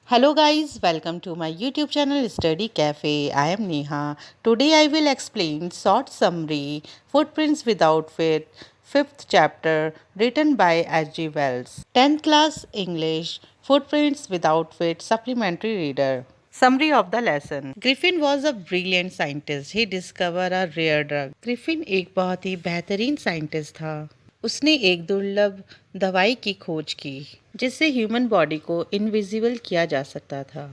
Hello guys, welcome to my YouTube channel Study Cafe. I am Neha. Today I will explain short summary Footprints Without Feet, 5th chapter written by H.G. Wells. 10th class English Footprints Without Feet supplementary reader. Summary of the lesson. Griffin was a brilliant scientist. He discovered a rare drug. Griffin एक बहुत ही बेहतरीन scientist था. उसने एक दुर्लभ दवाई की खोज की जिससे ह्यूमन बॉडी को इनविजिबल किया जा सकता था.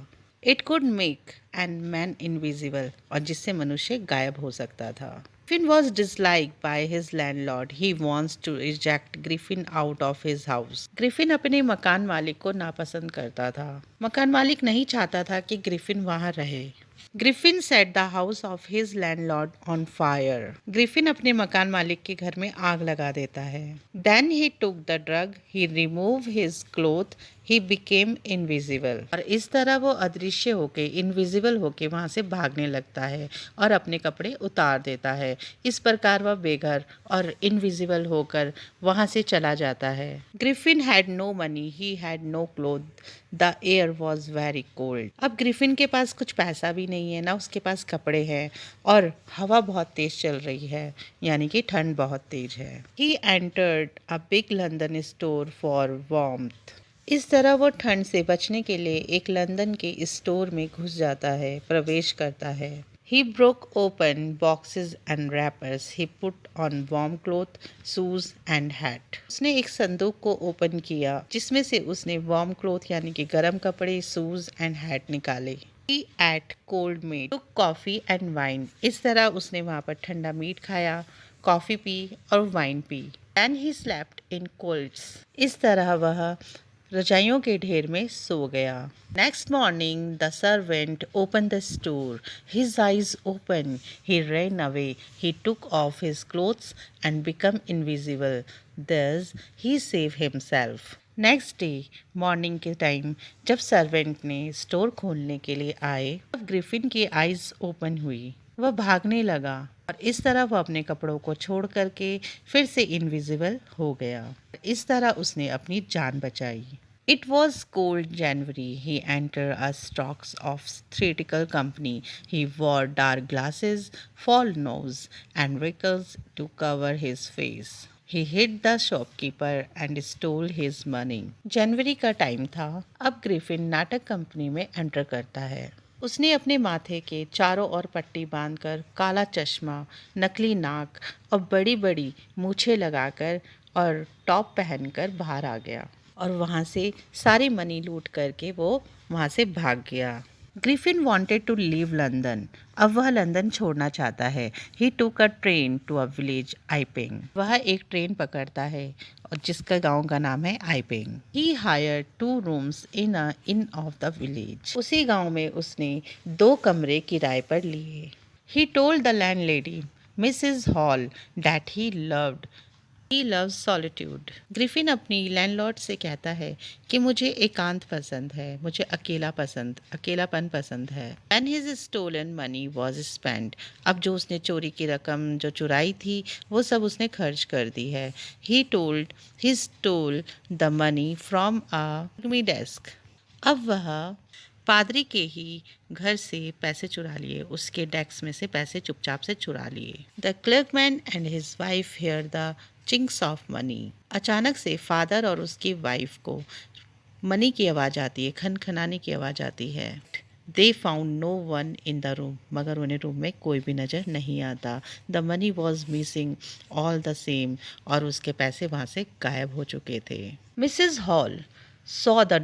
It could make an man invisible और जिससे मनुष्य गायब हो सकता था. Griffin was disliked by his landlord. He wants to eject Griffin out of his house. Griffin अपने मकान मालिक को नापसंद करता था. मकान मालिक नहीं चाहता था कि ग्रिफिन वहां रहे. Griffin set the house of his landlord on fire. Griffin अपने मकान मालिक के घर में आग लगा देता है. Then he took the drug, he remove his cloth, he became invisible. और इस तरह वो अदृश्य होके इनविजिबल होके वहां से भागने लगता है और अपने कपड़े उतार देता है. इस प्रकार वह बेघर और इनविजिबल होकर वहां से चला जाता है. Griffin had no money, he had no cloth, the air was very cold. अब ग्रिफिन के पास कुछ पैसा भी नहीं है, ना उसके पास कपड़े हैं और हवा बहुत तेज चल रही है, यानी कि ठंड बहुत तेज है. He entered a big London store for warmth. इस तरह वो ठंड से बचने के लिए एक लंदन के स्टोर में घुस जाता है, प्रवेश करता है. He broke open boxes and wrappers. He put on warm cloth, shoes and hat. उसने एक संदूक को ओपन किया जिसमें से उसने वार्म क्लोथ यानी कि गर्म कपड़े, शूज एंड हैट निकाले. He ate cold meat, took coffee and wine. इस तरह उसने वहाँ पर ठंडा मीट खाया, कॉफी पी और wine P. Then he slept in quilts. इस तरह वह रजाइयों के ढेर में सो गया. Next morning the servant open the store. His eyes open. He ran away. He took off his clothes and become invisible. Thus he saved himself. Next day morning के time जब servant ने स्टोर खोलने के लिए आए तब Griffin की eyes open हुई. वह भागने लगा और इस तरह वह अपने कपड़ों को छोड़ करके फिर से इनविजिबल हो गया. इस तरह उसने अपनी जान बचाई. It was cold January. He entered a stocks of theatrical company. He wore dark glasses, false nose, and wrinkles to cover his face. He hit the shopkeeper and stole his money. जनवरी का time था. अब Griffin नाटक company में enter करता है. उसने अपने माथे के चारों ओर पट्टी बांधकर, काला चश्मा, नकली नाक और बड़ी बड़ी मूछें लगाकर और टॉप पहनकर बाहर आ गया और वहाँ से सारी मनी लूट करके वो वहाँ से भाग गया. Griffin wanted to leave London. अब वह लंदन छोड़ना चाहता है. He took a train to a village Iping. वह एक ट्रेन पकड़ता है और जिसका गांव का नाम है Iping. He hired 2 rooms in a inn of the village. उसी गांव में उसने 2 कमरे किराए पर लिए. He told the landlady Mrs Hall that he loves solitude. Griffin अपनी लैंडलॉर्ड से कहता है कि मुझे एकांत पसंद है, मुझे अकेलापन पसंद है. And his stolen money was spent. अब जो उसने चोरी की रकम जो चुराई थी वो सब उसने खर्च कर दी है. He stole the money from a desk. अब वह पादरी के ही घर से पैसे चुरा लिए. उसके डेस्क में से पैसे चुपचाप से चुरा लिए. The clergyman and his wife hear the chinks of money. अचानक से फादर और उसकी वाइफ को मनी की आवाज़ आती है, खनखनाने की आवाज़ आती है. They found no one in the room. मगर उन्हें रूम में कोई भी नज़र नहीं आता. The money was missing all the same. और उसके पैसे वहाँ से गायब हो चुके थे. Mrs Hall saw the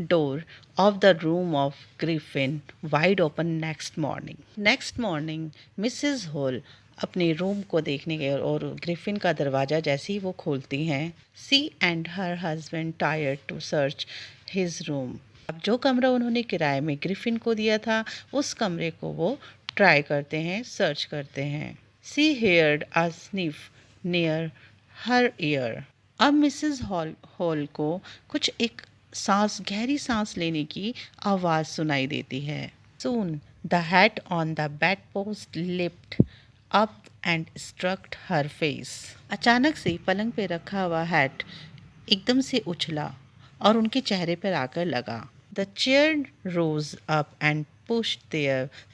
door of the room of Griffin wide open next morning. Next morning, Mrs. Hall अपने रूम को देखने गए और ग्रिफिन का दरवाज़ा जैसे ही वो खोलती हैं, she and her husband tried to search his room. अब जो कमरा उन्होंने किराए में ग्रिफिन को दिया था उस कमरे को वो ट्राई करते हैं, सर्च करते हैं. सी हेयर्ड अ स्निफ नियर हर ईयर. अब मिसेस हॉल को कुछ एक गहरी सांस लेने की आवाज़ सुनाई देती है. Soon the hat on the bed post lift up and struck her face. अचानक से पलंग पे रखा हुआ हैट एकदम से उछला और उनके चेहरे पर आकर लगा. The chair rose up and pushed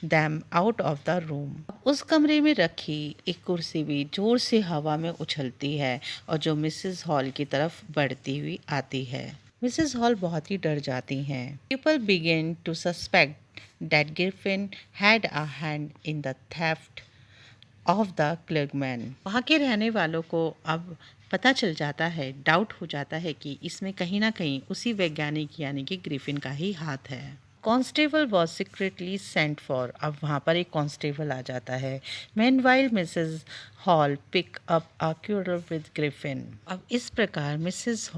them out of the room. उस कमरे में रखी एक कुर्सी भी जोर से हवा में उछलती है और जो मिसेस हॉल की तरफ बढ़ती हुई आती है। मिसेस हॉल बहुत ही डर जाती हैं। People begin to suspect that Griffin had a hand in the theft of the clergyman. वहाँ के रहने वालों को अब पता चल जाता है, डाउट हो जाता है कि इसमें कहीं ना कहीं उसी वैज्ञानिक यानी कि ग्रिफिन का ही हाथ है। Constable was secretly sent for. अब वहाँ पर एक कॉन्स्टेबल आ जाता है। Meanwhile Mrs Hall pick up a quarrel with Griffin. अब इस प्रकार मिसेस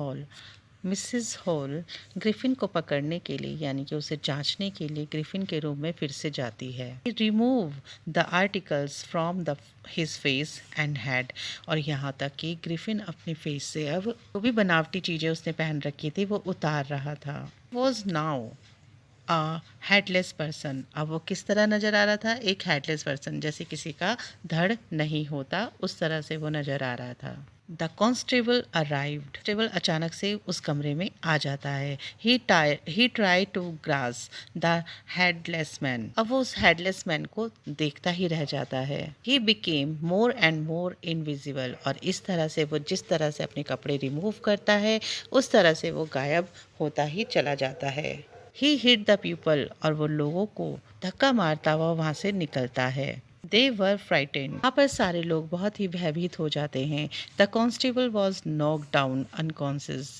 हॉल ग्रिफिन को पकड़ने के लिए यानी कि उसे जांचने के लिए ग्रिफिन के रूम में फिर से जाती है। Remove the articles from the his face and head. और यहाँ तक कि ग्रिफिन अपने फेस से अब जो भी बनावटी चीज़ें उसने पहन रखी थी वो उतार रहा था। Was now a headless person. अब वो किस तरह नज़र आ रहा था? एक हेडलेस पर्सन, जैसे किसी का धड़ नहीं होता उस तरह से वो नज़र आ रहा था। The constable arrived. कॉन्स्टेबल अचानक से उस कमरे में आ जाता है। He try to grasp the headless man. अब वो उस हेडलेस मैन को देखता ही रह जाता है। He became more and more invisible. और इस तरह से वो जिस तरह से अपने कपड़े रिमूव करता है उस तरह से वो गायब होता ही चला जाता है। ही हिट द पीपल। और वो लोगों को धक्का मारता हुआ वहां से निकलता है। दे वर फ्राइटेंड। वहाँ पर सारे लोग बहुत ही भयभीत हो जाते हैं। The constable was knock down unconscious.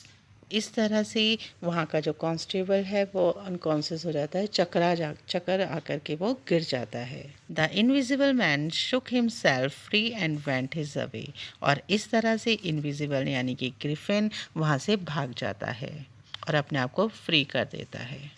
इस तरह से वहाँ का जो कांस्टेबल है वो अनकॉन्शियस हो जाता है, चक्कर आकर के वो गिर जाता है। The invisible man shook himself free and went his away. और इस तरह से इनविजिबल यानी कि ग्रिफिन वहाँ से भाग जाता है और अपने आप को फ्री कर देता है।